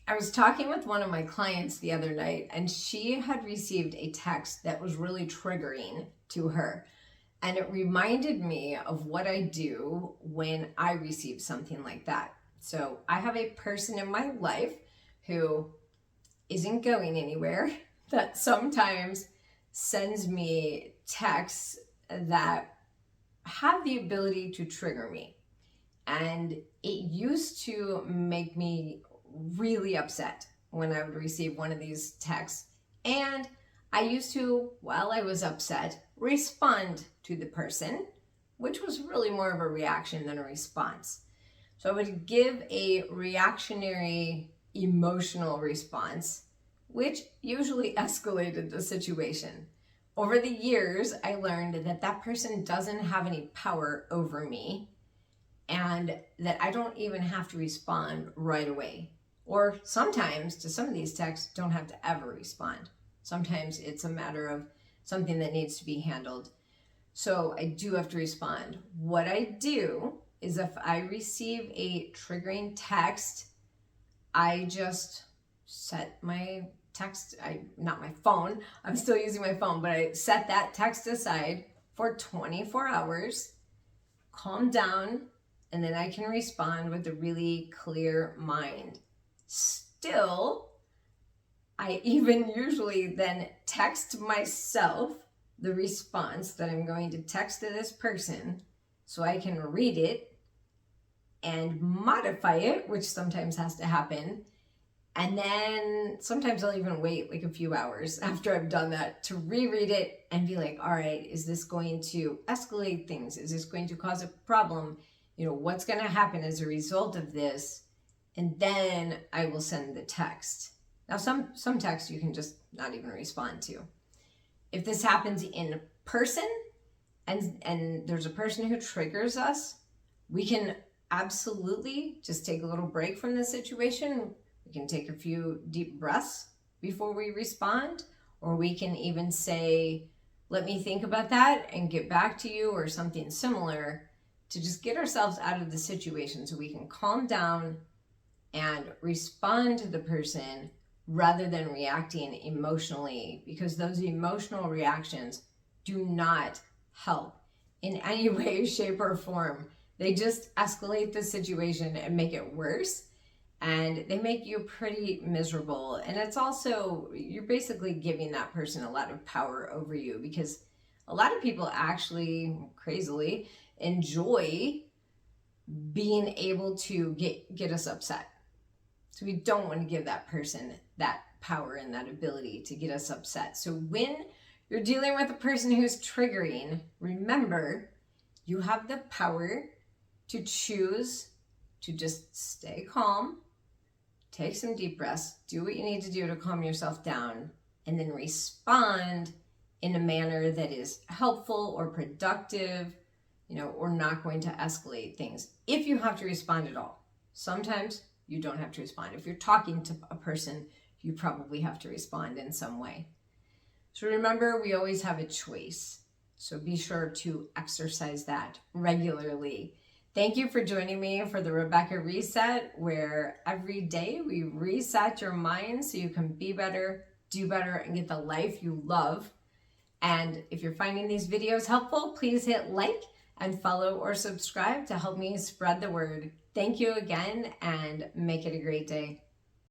I was talking with one of my clients the other night, and she had received a text that was really triggering to her. And it reminded me of what I do when I receive something like that. So I have a person in my life who isn't going anywhere that sometimes sends me texts that have the ability to trigger me. And it used to make me really upset when I would receive one of these texts. And I used to, while I was upset, respond to the person, which was really more of a reaction than a response. So I would give a reactionary emotional response, which usually escalated the situation. Over the years, I learned that that person doesn't have any power over me and that I don't even have to respond right away. Or sometimes to some of these texts, don't have to ever respond. Sometimes it's a matter of something that needs to be handled. So I do have to respond. What I do is if I receive a triggering text, I just set my text, not my phone, I'm still using my phone, but I set that text aside for 24 hours, calm down, and then I can respond with a really clear mind. Still, I even usually then text myself the response that I'm going to text to this person so I can read it and modify it, which sometimes has to happen. And then sometimes I'll even wait like a few hours after I've done that to reread it and be like, all right, is this going to escalate things? Is this going to cause a problem? What's going to happen as a result of this? And then I will send the text. Now, some text you can just not even respond to. If this happens in person and there's a person who triggers us, we can absolutely just take a little break from the situation. We can take a few deep breaths before we respond, or we can even say, let me think about that and get back to you, or something similar, to just get ourselves out of the situation so we can calm down and respond to the person rather than reacting emotionally, because those emotional reactions do not help in any way, shape, or form. They just escalate the situation and make it worse, and they make you pretty miserable. And it's also, you're basically giving that person a lot of power over you, because a lot of people actually, crazily, enjoy being able to get us upset. So we don't want to give that person that power and that ability to get us upset. So when you're dealing with a person who's triggering, remember, you have the power to choose to just stay calm, take some deep breaths, do what you need to do to calm yourself down, and then respond in a manner that is helpful or productive, or not going to escalate things. If you have to respond at all. Sometimes you don't have to respond. If you're talking to a person, you probably have to respond in some way. So remember, we always have a choice. So be sure to exercise that regularly. Thank you for joining me for the Rebecca Reset, where every day we reset your mind so you can be better, do better, and get the life you love. And if you're finding these videos helpful, please hit like and follow or subscribe to help me spread the word. Thank you again, and make it a great day.